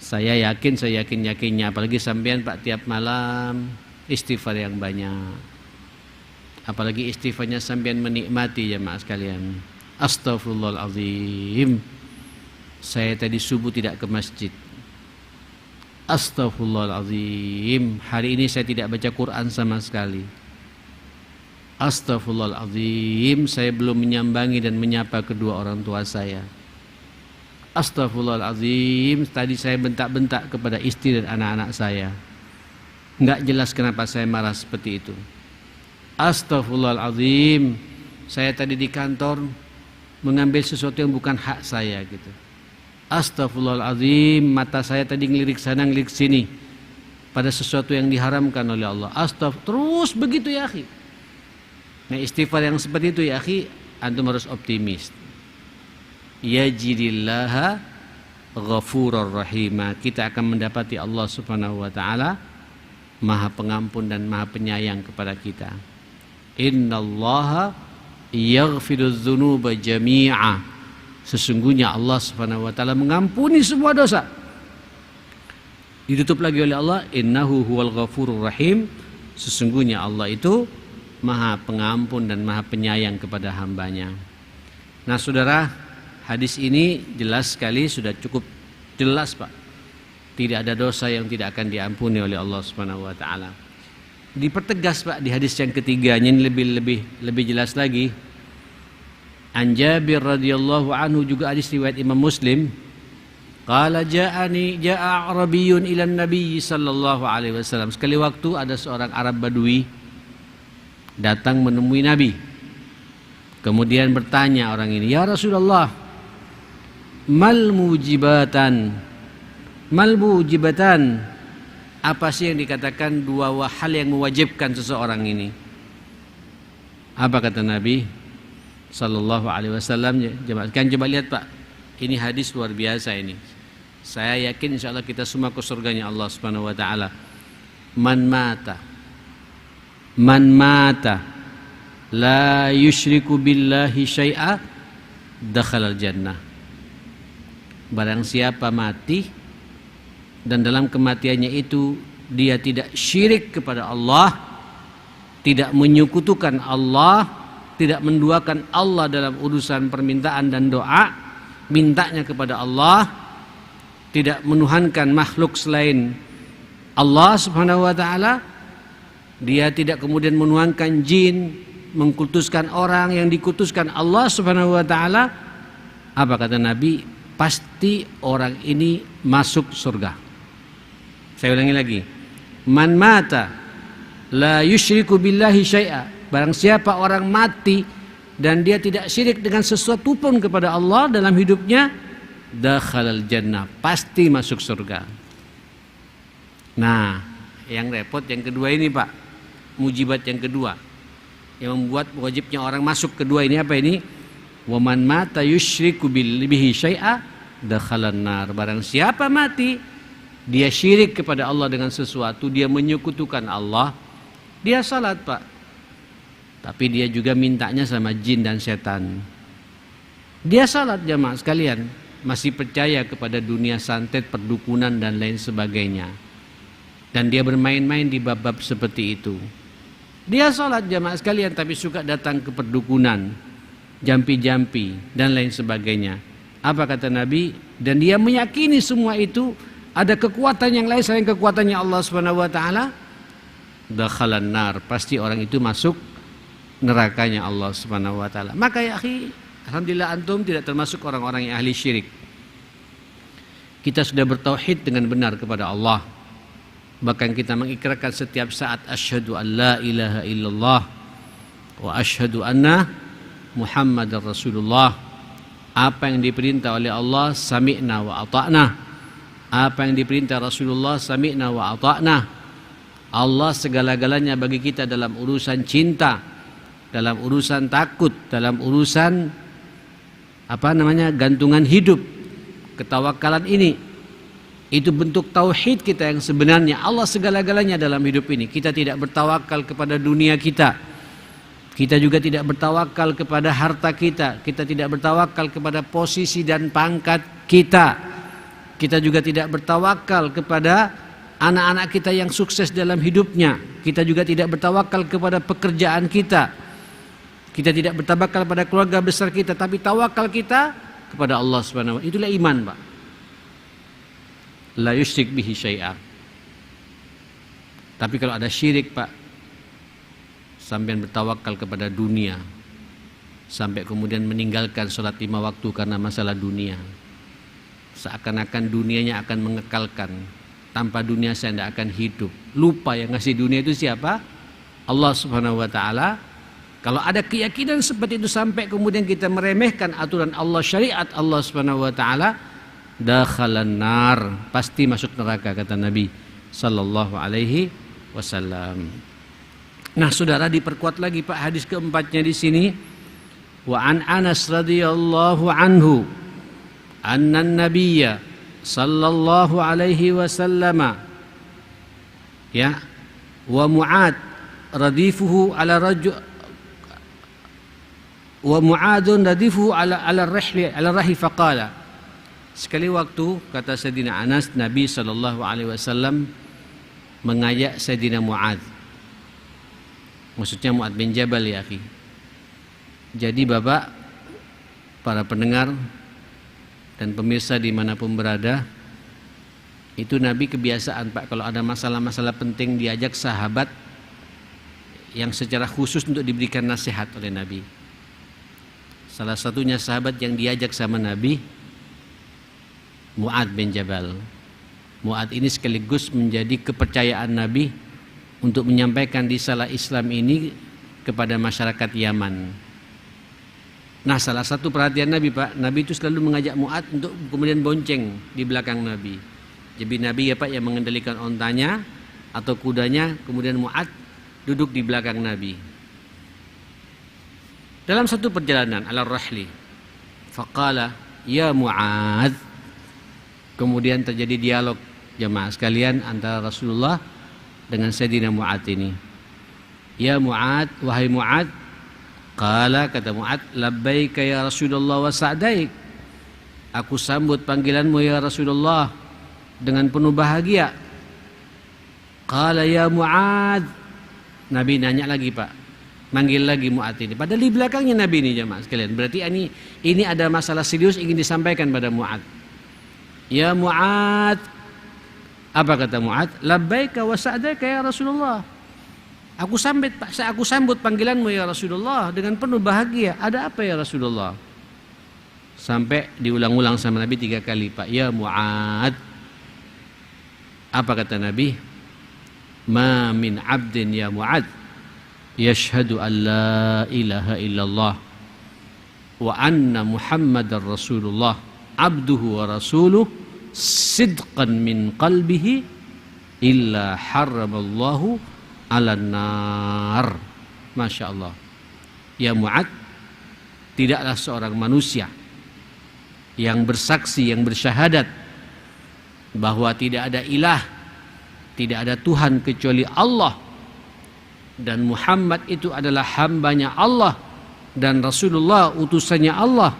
Saya yakinnya, apalagi sampean Pak tiap malam istighfar yang banyak. Apalagi istighfarnya sampean menikmati jemaah sekalian. Astaghfirullahaladzim. Saya tadi subuh tidak ke masjid. Astaghfirullahaladzim. Hari ini saya tidak baca Quran sama sekali. Astaghfirullahaladzim. Saya belum menyambangi dan menyapa kedua orang tua saya. Astaghfirullahaladzim. Tadi saya bentak-bentak kepada istri dan anak-anak saya. Enggak jelas kenapa saya marah seperti itu. Astaghfirullahaladzim. Saya tadi di kantor mengambil sesuatu yang bukan hak saya gitu. Astaghfirullahaladzim. Mata saya tadi ngelirik sana ngelirik sini pada sesuatu yang diharamkan oleh Allah. Terus begitu ya akhi. Nah istighfar yang seperti itu ya akhi, antum harus optimis. Yajidillaha ghafurur rahima. Kita akan mendapati Allah subhanahu wa ta'ala maha pengampun dan maha penyayang kepada kita. Innallaha yaghfirudz dzunuba jami'a. Sesungguhnya Allah subhanahu wa ta'ala mengampuni semua dosa. Ditutup lagi oleh Allah, innahu huwal ghafurur rahim. Sesungguhnya Allah itu maha pengampun dan maha penyayang kepada hambanya. Nah saudara, hadis ini jelas sekali, sudah cukup jelas Pak. Tidak ada dosa yang tidak akan diampuni oleh Allah Subhanahu wa taala. Dipertegas Pak di hadis yang ketiganya ini lebih jelas lagi. An Jabir radhiyallahu anhu, juga hadis riwayat Imam Muslim. Qala ja'a Arabiyyun ila Nabi sallallahu alaihi wasallam. Sekali waktu ada seorang Arab Badui datang menemui Nabi. Kemudian bertanya orang ini, "Ya Rasulullah, mal mujibatan? Apa sih yang dikatakan dua hal yang mewajibkan seseorang ini?" Apa kata Nabi sallallahu alaihi wasallam? Jemaah kan coba lihat Pak. Ini hadis luar biasa ini. Saya yakin insyaallah kita semua ke surganya Allah Subhanahu wa taala. Man mata la yusyriku billahi syai'a dakhalal jannah. Barang siapa mati dan dalam kematiannya itu dia tidak syirik kepada Allah, tidak menyekutukan Allah, tidak menduakan Allah dalam urusan permintaan dan doa, mintanya kepada Allah, tidak menuhankan makhluk selain Allah Subhanahu wa taala, dia tidak kemudian menuhankan jin, mengkultuskan orang yang dikutuskan Allah Subhanahu wa taala. Apa kata Nabi? Pasti orang ini masuk surga. Saya ulangi lagi. Man mata la yusyriku billahi syai'a. Barang siapa orang mati dan dia tidak syirik dengan sesuatu pun kepada Allah dalam hidupnya, dakhalal jannah, pasti masuk surga. Nah, yang repot yang kedua ini Pak. Mujibat yang kedua yang membuat wajibnya orang masuk kedua ini apa ini? Wa man mata yusyriku bihi syai'a dakhalan nar. Barang siapa mati dia syirik kepada Allah dengan sesuatu, dia menyekutukan Allah, dia salat Pak, tapi dia juga mintanya sama jin dan setan. Dia salat jamaah sekalian, masih percaya kepada dunia santet, perdukunan dan lain sebagainya, dan dia bermain-main di bab-bab seperti itu. Dia salat jamaah sekalian tapi suka datang ke perdukunan, jampi-jampi dan lain sebagainya. Apa kata Nabi? Dan dia meyakini semua itu ada kekuatan yang lain selain kekuatannya Allah Subhanahu wa taala, dakhalan nar, pasti orang itu masuk nerakanya Allah Subhanahu wa taala. Maka ya akhi, alhamdulillah antum tidak termasuk orang-orang yang ahli syirik. Kita sudah bertauhid dengan benar kepada Allah. Bahkan kita mengikrarkan setiap saat asyhadu an la ilaha illallah wa asyhadu anna Muhammadar Rasulullah. Apa yang diperintah oleh Allah sami'na wa ata'na. Apa yang diperintah Rasulullah sami'na wa ata'na. Allah segala-galanya bagi kita dalam urusan cinta, dalam urusan takut, dalam urusan gantungan hidup, ketawakalan ini. Itu bentuk tauhid kita yang sebenarnya. Allah segala-galanya dalam hidup ini. Kita tidak bertawakal kepada dunia kita. Kita juga tidak bertawakal kepada harta kita. Kita tidak bertawakal kepada posisi dan pangkat kita. Kita juga tidak bertawakal kepada anak-anak kita yang sukses dalam hidupnya. Kita juga tidak bertawakal kepada pekerjaan kita. Kita tidak bertawakal pada keluarga besar kita, tapi tawakal kita kepada Allah Subhanahu wa taala. Itulah iman, Pak. La yusyrik bihi syai'a. Tapi kalau ada syirik, Pak, sampai bertawakal kepada dunia, sampai kemudian meninggalkan sholat 5 waktu karena masalah dunia, seakan-akan dunianya akan mengekalkan. Tanpa dunia saya tidak akan hidup. Lupa yang ngasih dunia itu siapa? Allah Subhanahu wa taala. Kalau ada keyakinan seperti itu sampai kemudian kita meremehkan aturan Allah, syariat Allah Subhanahu wa taala, dakhalan nar, pasti masuk neraka, kata Nabi sallallahu alaihi wasallam. Nah, saudara, diperkuat lagi Pak hadis keempatnya di sini. Wa an Anas radhiyallahu anhu anna nabiyya sallallahu alaihi wasallam ya wa Mu'ad radifuhu ala rajul wa Mu'adun radifuhu ala rahi faqala. Sekali waktu, kata Sayyidina Anas, Nabi sallallahu alaihi wasallam mengajak Sayyidina Mu'ad. Maksudnya Mu'ad bin Jabal, ya akhi. Jadi Bapak, para pendengar dan pemirsa dimanapun berada, itu Nabi kebiasaan, Pak, kalau ada masalah-masalah penting diajak sahabat yang secara khusus untuk diberikan nasihat oleh Nabi. Salah satunya sahabat yang diajak sama Nabi, Mu'ad bin Jabal. Mu'ad ini sekaligus menjadi kepercayaan Nabi untuk menyampaikan risalah Islam ini kepada masyarakat Yaman. Nah, salah satu perhatian Nabi, Pak, Nabi itu selalu mengajak Mu'ad untuk kemudian bonceng di belakang Nabi. Jadi Nabi, ya Pak, yang mengendalikan ontanya atau kudanya, kemudian Mu'ad duduk di belakang Nabi. Dalam satu perjalanan ala rahli, faqala ya Mu'ad. Kemudian terjadi dialog jemaah sekalian antara Rasulullah dengan Sayyidina Mu'ad ini. Ya Mu'ad, wahai Mu'ad. Qala, kata Mu'ad, labbaika ya Rasulullah wa sa'daik. Aku sambut panggilanmu ya Rasulullah dengan penuh bahagia. Qala ya Mu'ad. Nabi nanya lagi, Pak, manggil lagi Mu'ad ini. Padahal di belakangnya Nabi ini, jemaah sekalian. Berarti ini ada masalah serius ingin disampaikan pada Mu'ad. Ya Mu'ad. Apa kata Mu'ad? Labbaika wa sa'daika ya Rasulullah. Aku sambut panggilanmu ya Rasulullah dengan penuh bahagia. Ada apa ya Rasulullah? Sampai diulang-ulang sama Nabi 3 kali, Pak. Ya Mu'ad. Apa kata Nabi? Ma min abdin ya Mu'ad yashhadu an la ilaha illallah wa anna Muhammadar Rasulullah abduhu wa rasuluh sidqan min qalbihi illa harramallahu ala nar. Masya Allah. Ya Mu'ad, tidaklah seorang manusia yang bersaksi, yang bersyahadat bahwa tidak ada ilah, tidak ada Tuhan kecuali Allah, dan Muhammad itu adalah hambanya Allah dan Rasulullah utusannya Allah,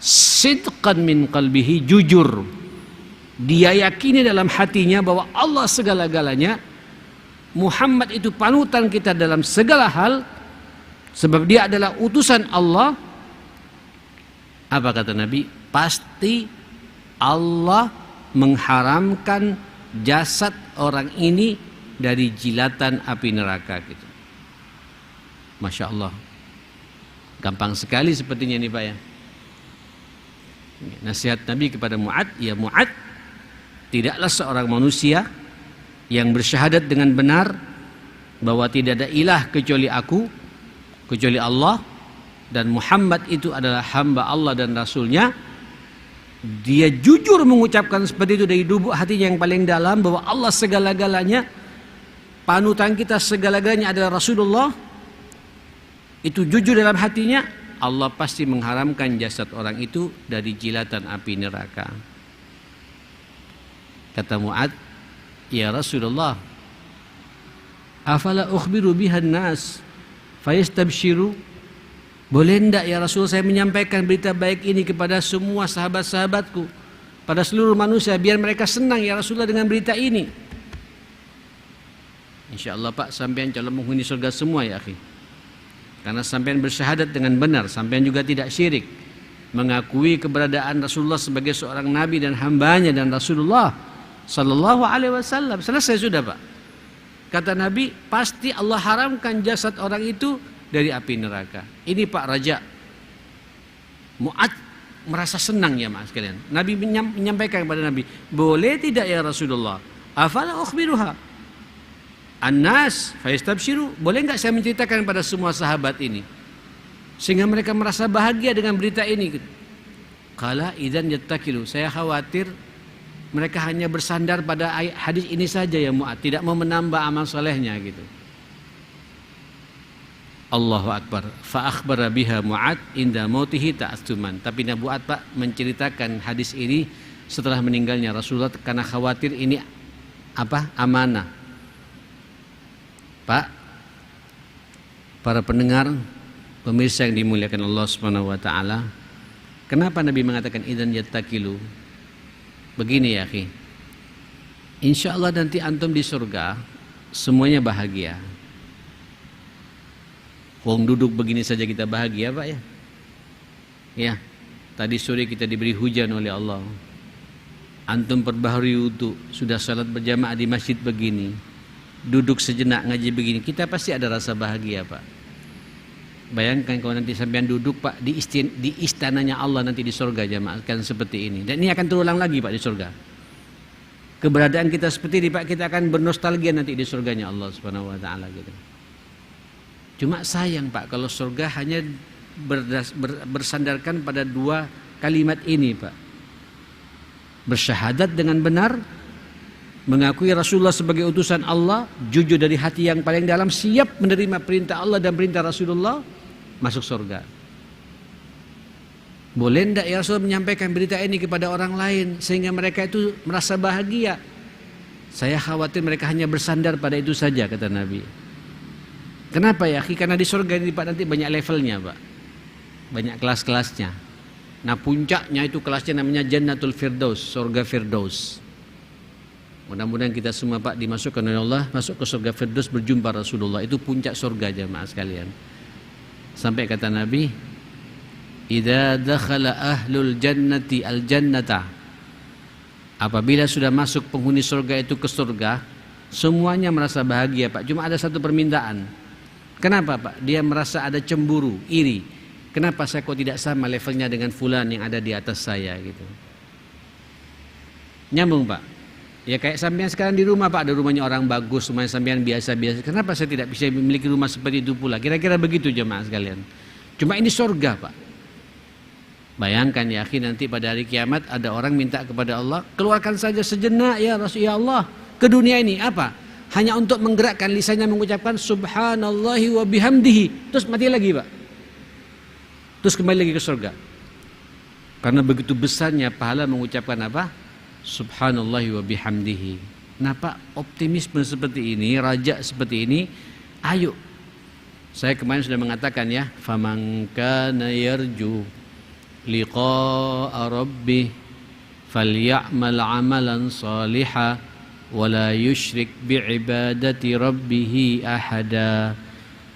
sidqan min qalbihi, jujur, dia yakini dalam hatinya bahwa Allah segala-galanya, Muhammad itu panutan kita dalam segala hal, sebab dia adalah utusan Allah. Apa kata Nabi? Pasti Allah mengharamkan jasad orang ini dari jilatan api neraka gitu. Masya Allah. Gampang sekali sepertinya nih Pak ya. Nasihat Nabi kepada Mu'ad, ya Mu'ad, tidaklah seorang manusia yang bersyahadat dengan benar bahwa tidak ada ilah kecuali aku, kecuali Allah, dan Muhammad itu adalah hamba Allah dan Rasulnya. Dia jujur mengucapkan seperti itu dari lubuk hatinya yang paling dalam, bahwa Allah segala-galanya, panutan kita segala-galanya adalah Rasulullah. Itu jujur dalam hatinya, Allah pasti mengharamkan jasad orang itu dari jilatan api neraka. Kata Mu'ad, ya Rasulullah, afala ukhbiru bihan nas fayastabshiru? Boleh enggak ya Rasul saya menyampaikan berita baik ini kepada semua sahabat-sahabatku pada seluruh manusia biar mereka senang ya Rasulullah dengan berita ini. Insya Allah Pak, sampean calon penghuni surga semua ya akhi. Karena sampean bersyahadat dengan benar, sampean juga tidak syirik, mengakui keberadaan Rasulullah sebagai seorang nabi dan hambanya dan Rasulullah sallallahu alaihi wasallam. Selesai sudah Pak. Kata Nabi, pasti Allah haramkan jasad orang itu dari api neraka. Ini Pak Raja Mu'ad merasa senang ya mas sekalian. Nabi menyampaikan kepada Nabi, boleh tidak ya Rasulullah, afala ukhbiruha annas fayastabshiru, boleh enggak saya menceritakan pada semua sahabat ini sehingga mereka merasa bahagia dengan berita ini. Qala idzan yattakilu, saya khawatir mereka hanya bersandar pada hadis ini saja ya Mu'ad, tidak mau menambah amal solehnya gitu. Allahu Akbar. Fa akhbara biha Mu'ad inda mautihi ta'assuman. Tapi Nabi Mu'ad Pak menceritakan hadis ini setelah meninggalnya Rasulullah karena khawatir ini amanah. Pak, para pendengar, pemirsa yang dimuliakan Allah Subhanahu wa taala, kenapa Nabi mengatakan idzan yattakilu? Begini ya akhi. Insyaallah nanti antum di surga semuanya bahagia. Wong duduk begini saja kita bahagia Pak ya. Ya, tadi sore kita diberi hujan oleh Allah. Antum perbaharui wudu, sudah salat berjamaah di masjid begini, duduk sejenak ngaji begini, kita pasti ada rasa bahagia Pak. Bayangkan kalau nanti sampean duduk Pak di istananya Allah nanti di surga jamaah kan seperti ini. Dan ini akan terulang lagi Pak di surga. Keberadaan kita seperti ini Pak, kita akan bernostalgia nanti di surganya Allah Subhanahu wa taala gitu. Cuma sayang Pak kalau surga hanya bersandarkan pada dua kalimat ini Pak. Bersyahadat dengan benar, mengakui Rasulullah sebagai utusan Allah, jujur dari hati yang paling dalam, siap menerima perintah Allah dan perintah Rasulullah, masuk surga. Boleh enggak ya Rasul menyampaikan berita ini kepada orang lain sehingga mereka itu merasa bahagia? Saya khawatir mereka hanya bersandar pada itu saja, kata Nabi. Kenapa ya? Karena di surga ini Pak nanti banyak levelnya Pak, banyak kelas-kelasnya. Nah puncaknya itu kelasnya namanya Jannatul Firdaus, surga Firdaus. Mudah-mudahan kita semua Pak dimasukkan oleh Allah masuk ke surga Firdaus berjumpa Rasulullah. Itu puncak surga jamaah sekalian. Sampai kata Nabi, idza dakhala ahlul jannati al jannata, apabila sudah masuk penghuni surga itu ke surga, semuanya merasa bahagia Pak. Cuma ada satu permintaan. Kenapa Pak? Dia merasa ada cemburu, iri. Kenapa saya kok tidak sama levelnya dengan fulan yang ada di atas saya gitu. Nyambung Pak. Ya kayak sampean sekarang di rumah Pak, ada rumahnya orang bagus, rumahnya sampean biasa-biasa. Kenapa saya tidak bisa memiliki rumah seperti itu pula? Kira-kira begitu jemaah sekalian. Cuma ini surga Pak. Bayangkan ya akhi, nanti pada hari kiamat ada orang minta kepada Allah, keluarkan saja sejenak ya Rasul ya Allah ke dunia ini. Apa? Hanya untuk menggerakkan lisannya mengucapkan subhanallahi wa bihamdihi. Terus mati lagi Pak. Terus kembali lagi ke surga. Karena begitu besarnya pahala mengucapkan apa? Subhanallahi wa bihamdihi. Nah Pak, optimisme seperti ini, raja seperti ini, ayo. Saya kemarin sudah mengatakan ya, faman kana yarju liqa'a rabbih falyamal amalan salihah wala yusyrik bi'ibadati rabbih ahada.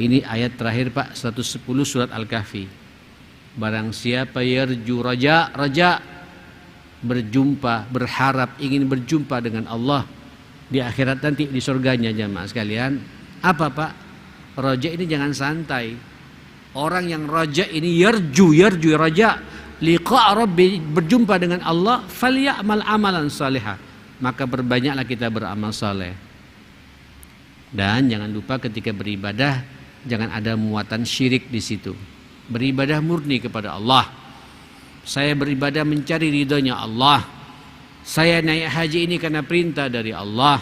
Ini ayat terakhir Pak, 110 surat Al-Kahfi. Barang siapa yarju, raja berjumpa, berharap ingin berjumpa dengan Allah di akhirat nanti di surganya jamaah sekalian. Apa Pak? Raja ini jangan santai. Orang yang raja ini yarju raja liqa rabbi, berjumpa dengan Allah, falyamal amalan salihah, maka berbanyaklah kita beramal saleh. Dan jangan lupa ketika beribadah jangan ada muatan syirik di situ. Beribadah murni kepada Allah. Saya beribadah mencari ridhonya Allah. Saya naik haji ini karena perintah dari Allah.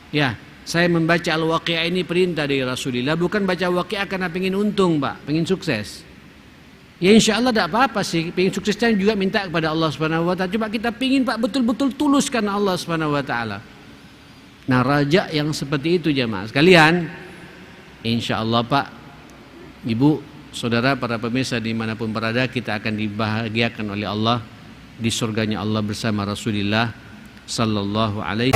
Ya, saya membaca Al-Waqi'ah ini perintah dari Rasulullah, bukan baca Waqi'ah karena pengen untung Pak, pengen sukses. Ya insya Allah tidak apa-apa sih, pengen suksesnya juga minta kepada Allah Subhanahu wa ta'ala. Cuma kita pengen Pak betul-betul tulus karena Allah Subhanahu wa ta'ala. Nah raja yang seperti itu jamaah sekalian, insya Allah Pak, Ibu, Saudara, para pemirsa dimanapun berada, kita akan dibahagiakan oleh Allah di surganya Allah bersama Rasulullah sallallahu alaihi